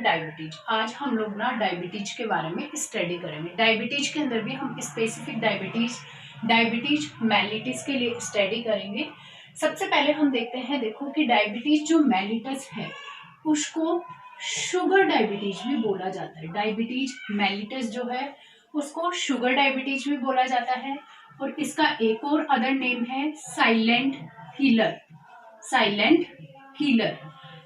Diabetes. आज हम लोग ना डायबिटीज के बारे में स्टडी करेंगे। डायबिटीज के अंदर भी हम स्पेसिफिक डायबिटीज मेलिटस के लिए स्टडी करेंगे। सबसे पहले हम देखते हैं, देखो कि डायबिटीज जो मेलिटस है उसको शुगर डायबिटीज भी बोला जाता है। डायबिटीज मेलिटस जो है उसको शुगर डायबिटीज भी बोला जाता है और इसका एक और अदर नेम है silent killer. Silent killer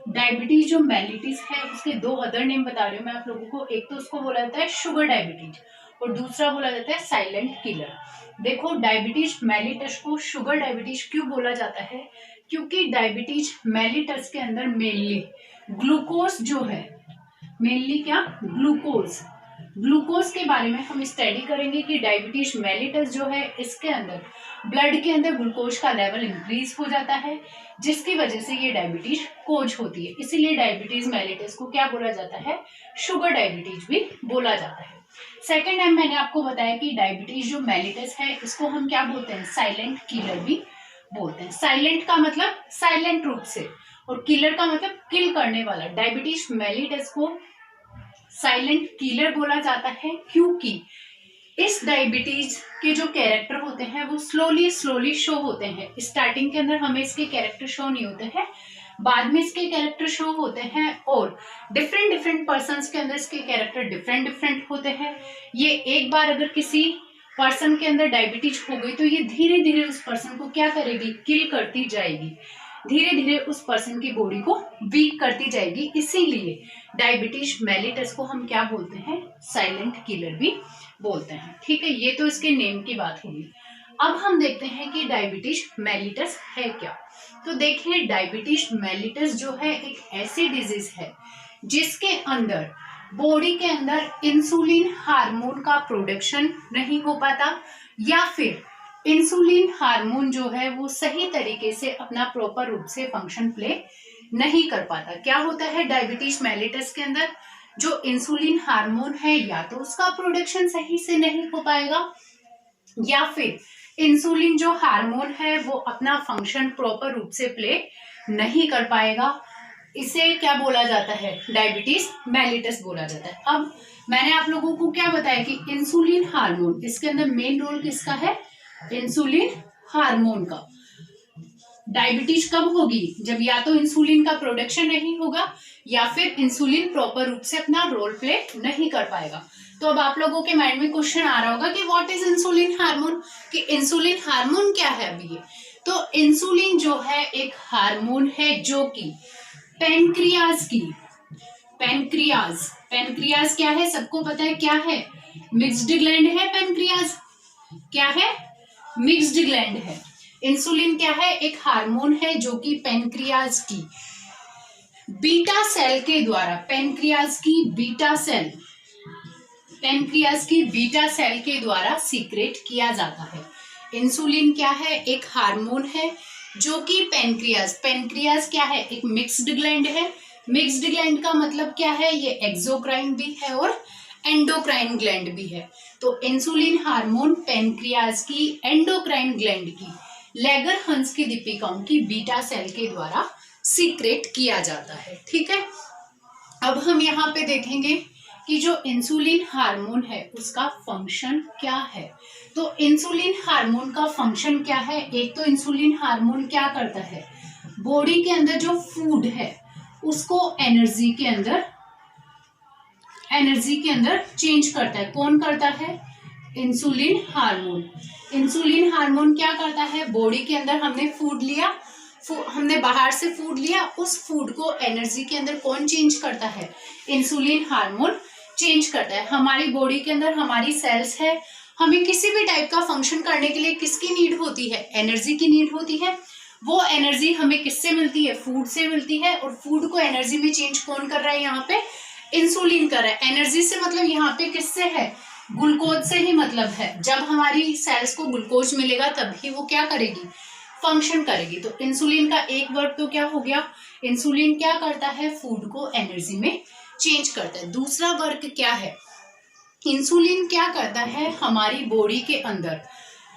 diabetes जो मेलिटस है उसके दो अदर नेम बता रही हूँ मैं आप लोगों को। एक तो उसको बोला जाता है शुगर डायबिटीज और दूसरा बोला जाता है साइलेंट किलर। देखो डायबिटीज मेलिटस को शुगर डायबिटीज क्यों बोला जाता है, क्योंकि डायबिटीज मेलिटस के अंदर मेनली ग्लूकोज जो है, मेनली क्या ग्लूकोज के बारे में हम स्टडी करेंगे कि डायबिटीज मेलिटस जो है इसके अंदर ब्लड के अंदर ग्लूकोज का लेवल इंक्रीज हो जाता है जिसकी वजह से ये डायबिटीज कोज होती है। इसीलिए डायबिटीज मेलिटस को क्या बोला जाता है, शुगर डायबिटीज भी बोला जाता है। सेकेंड टाइम मैंने आपको बताया कि डायबिटीज जो मेलिटस है इसको हम क्या बोलते हैं, साइलेंट किलर भी बोलते हैं। साइलेंट का मतलब साइलेंट रूप से और किलर का मतलब किल करने वाला। डायबिटीज मेलिटस को साइलेंट किलर बोला जाता है क्योंकि इस डायबिटीज के जो कैरेक्टर होते हैं वो स्लोली शो होते हैं। स्टार्टिंग के अंदर हमें इसके कैरेक्टर शो नहीं होते हैं, बाद में इसके कैरेक्टर शो होते हैं और डिफरेंट पर्सन्स के अंदर इसके कैरेक्टर डिफरेंट होते हैं। ये एक बार अगर किसी पर्सन के अंदर डायबिटीज हो गई तो ये धीरे धीरे उस पर्सन को क्या करेगी, किल करती जाएगी, धीरे धीरे उस पर्सन की बॉडी को वीक करती जाएगी। इसीलिए डायबिटीज मेलिटस को हम क्या बोलते हैं, साइलेंट किलर भी बोलते हैं। ठीक है, ये तो इसके नेम की बात होगी। अब हम देखते हैं कि डायबिटीज मेलिटस है क्या। तो देखिए डायबिटीज मेलिटस जो है एक ऐसी डिजीज है जिसके अंदर बॉडी के अंदर इंसुलिन हार्मोन का प्रोडक्शन नहीं हो पाता या फिर इंसुलिन हार्मोन जो है वो सही तरीके से अपना प्रॉपर रूप से फंक्शन प्ले नहीं कर पाता। क्या होता है डायबिटीज मेलिटस के अंदर, जो इंसुलिन हार्मोन है या तो उसका प्रोडक्शन सही से नहीं हो पाएगा या फिर इंसुलिन जो हार्मोन है वो अपना फंक्शन प्रॉपर रूप से प्ले नहीं कर पाएगा। इसे क्या बोला जाता है, डायबिटीज मेलिटस बोला जाता है। अब मैंने आप लोगों को क्या बताया कि इंसुलिन हार्मोन, इसके अंदर मेन रोल किसका है, इंसुलिन हार्मोन का। डायबिटीज कब होगी, जब या तो इंसुलिन का प्रोडक्शन नहीं होगा या फिर इंसुलिन प्रॉपर रूप से अपना रोल प्ले नहीं कर पाएगा। तो अब आप लोगों के माइंड में क्वेश्चन आ रहा होगा कि व्हाट इज इंसुलिन हार्मोन, कि इंसुलिन हार्मोन क्या है। अभी ये तो इंसुलिन जो है एक हार्मोन है जो कि पैनक्रियाज क्या है, सबको पता है क्या है, मिक्स्ड ग्लैंड है। पैनक्रियाज क्या है, मिक्स्ड ग्लैंड है। इंसुलिन क्या है, एक हार्मोन है जो कि पैनक्रियाज की बीटा सेल के द्वारा, पैनक्रियाज की बीटा सेल के द्वारा सीक्रेट किया जाता है। इंसुलिन क्या है, एक हार्मोन है जो कि पैनक्रियाज क्या है, एक मिक्स्ड ग्लैंड है। मिक्स्ड ग्लैंड का मतलब क्या है, ये एक्सोक्राइन भी है और एंडोक्राइन ग्लैंड भी है। तो इंसुलिन हार्मोन पैनक्रियाज की एंडोक्राइन ग्लैंड की लैगरहंस की दीपिकाओं की बीटा सेल के द्वारा सीक्रेट किया जाता है। ठीक है, अब हम यहाँ पे देखेंगे कि जो इंसुलिन हार्मोन है उसका फंक्शन क्या है। तो इंसुलिन हार्मोन का फंक्शन क्या है, एक तो इंसुलिन हार्मोन क्या करता है, बॉडी के अंदर जो फूड है उसको एनर्जी के अंदर चेंज करता है। कौन करता है, इंसुलिन हार्मोन। इंसुलिन हार्मोन क्या करता है, बॉडी के अंदर हमने फूड लिया, हमने बाहर से फूड लिया, उस फूड को एनर्जी के अंदर कौन चेंज करता है, इंसुलिन हार्मोन चेंज करता है। हमारी बॉडी के अंदर हमारी सेल्स है, हमें किसी भी टाइप का फंक्शन करने के लिए किसकी नीड होती है, एनर्जी की नीड होती है। वो एनर्जी हमें किससे मिलती है, फूड से मिलती है। और फूड को एनर्जी में चेंज कौन कर रहा है, यहाँ पे इंसुलिन कर रहा है। एनर्जी से मतलब यहाँ पे किससे है, ग्लूकोज से ही मतलब है। जब हमारी सेल्स को ग्लूकोज मिलेगा तभी वो क्या करेगी, फंक्शन करेगी। तो इंसुलिन का एक वर्क तो क्या हो गया, इंसुलिन क्या करता है, फूड को एनर्जी में चेंज करता है। दूसरा वर्क क्या है, इंसुलिन क्या करता है, हमारी बॉडी के अंदर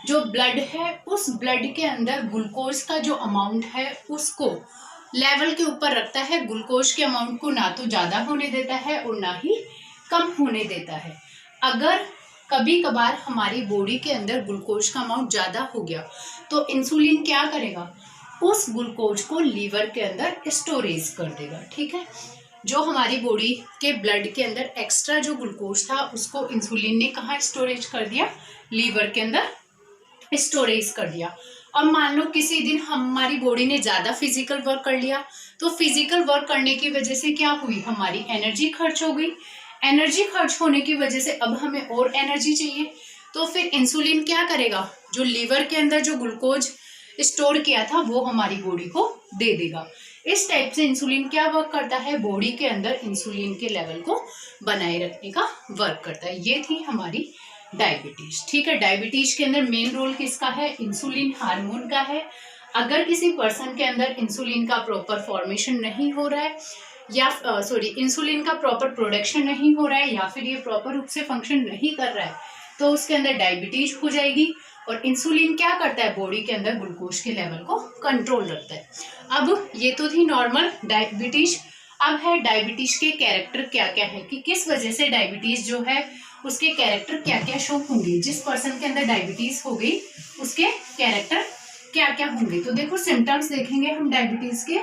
जो ब्लड है उस ब्लड के अंदर ग्लूकोज का जो अमाउंट है उसको लेवल के ऊपर रखता है, ग्लूकोज के अमाउंट को ना तो ज़्यादा होने देता है और ना ही कम होने देता है। अगर कभी कभार हमारी बॉडी के अंदर ग्लूकोज का अमाउंट ज़्यादा हो गया तो इंसुलिन क्या करेगा, उस ग्लूकोज को लीवर के अंदर स्टोरेज कर देगा। ठीक है, जो हमारी बॉडी के ब्लड के अंदर एक्स्ट्रा जो ग्लूकोज था उसको इंसुलिन ने कहाँ स्टोरेज कर दिया, लीवर के अंदर स्टोरेज कर दिया। और मान लो किसी दिन हमारी बॉडी ने ज़्यादा फिजिकल वर्क कर लिया, तो फिजिकल वर्क करने की वजह से क्या हुई, हमारी एनर्जी खर्च हो गई। एनर्जी खर्च होने की वजह से अब हमें और एनर्जी चाहिए, तो फिर इंसुलिन क्या करेगा, जो लीवर के अंदर जो ग्लूकोज स्टोर किया था वो हमारी बॉडी को दे देगा। इस टाइप से इंसुलिन क्या वर्क करता है, बॉडी के अंदर इंसुलिन के लेवल को बनाए रखने का वर्क करता है। ये थी हमारी डायबिटीज। ठीक है, डायबिटीज के अंदर मेन रोल किसका है, इंसुलिन हार्मोन का है। अगर किसी पर्सन के अंदर इंसुलिन का प्रॉपर फॉर्मेशन नहीं हो रहा है या इंसुलिन का प्रॉपर प्रोडक्शन नहीं हो रहा है या फिर ये प्रॉपर रूप से फंक्शन नहीं कर रहा है, तो उसके अंदर डायबिटीज हो जाएगी। और इंसुलिन क्या करता है, बॉडी के अंदर ग्लूकोज के लेवल को कंट्रोल रखता है। अब ये तो थी नॉर्मल डायबिटीज। अब है डायबिटीज के कैरेक्टर क्या क्या है, कि किस वजह से डायबिटीज जो है उसके कैरेक्टर क्या क्या शो होंगे। जिस पर्सन के अंदर डायबिटीज हो गई उसके कैरेक्टर क्या क्या होंगे। तो देखो सिम्टम्स देखेंगे हम डायबिटीज के,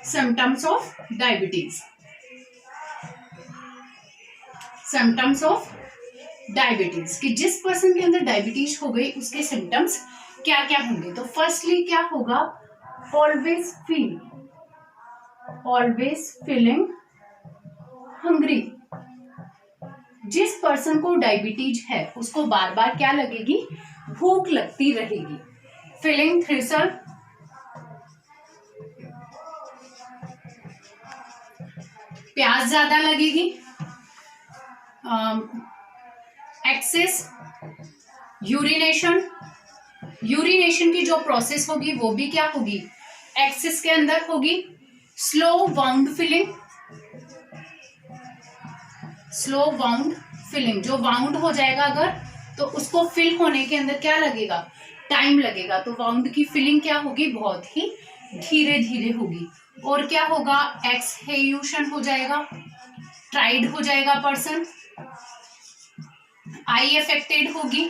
symptoms of diabetes, symptoms of diabetes, कि जिस पर्सन के अंदर डायबिटीज हो गई उसके सिम्टम्स क्या क्या होंगे। तो फर्स्टली क्या होगा, ऑलवेज फीलिंग हंग्री। जिस पर्सन को डायबिटीज है उसको बार बार क्या लगेगी, भूख लगती रहेगी। फीलिंग थ्रिसल, प्यास ज्यादा लगेगी। एक्सेस यूरिनेशन, यूरिनेशन की जो प्रोसेस होगी वो भी क्या होगी, एक्सेस के अंदर होगी। Slow wound feeling, slow wound filling, जो वाउंड हो जाएगा अगर तो उसको फिल होने के अंदर क्या लगेगा, टाइम लगेगा। तो वाउंड की फिलिंग क्या होगी, बहुत ही धीरे धीरे होगी। और क्या होगा, एक्सहेल्यूशन हो जाएगा, ट्राइड हो जाएगा पर्सन, आई अफेक्टेड होगी।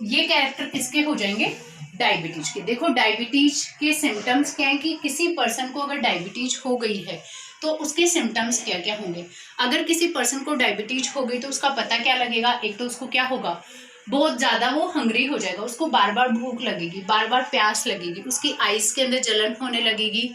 ये कैरेक्टर किसके हो जाएंगे, डायबिटीज के। देखो डायबिटीज के सिम्टम्स क्या है, कि किसी पर्सन को अगर डायबिटीज हो गई है तो उसके सिम्टम्स क्या क्या होंगे। अगर किसी पर्सन को डायबिटीज हो गई तो उसका पता क्या लगेगा, एक तो उसको क्या होगा, बहुत ज्यादा वो हंग्री हो जाएगा, उसको बार बार भूख लगेगी, बार बार प्यास लगेगी, उसकी आईज के अंदर जलन होने लगेगी,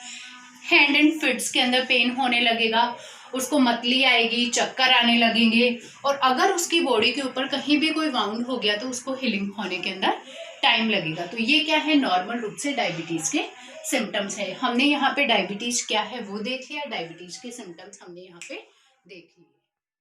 हैंड एंड फिट्स के अंदर पेन होने लगेगा, उसको मतली आएगी, चक्कर आने लगेंगे। और अगर उसकी बॉडी के ऊपर कहीं भी कोई वाउंड हो गया तो उसको हीलिंग होने के अंदर टाइम लगेगा। तो ये क्या है, नॉर्मल रूप से डायबिटीज के सिम्टम्स है। हमने यहाँ पे डायबिटीज क्या है वो देख लिया, डायबिटीज के सिम्टम्स हमने यहाँ पे देख लिए।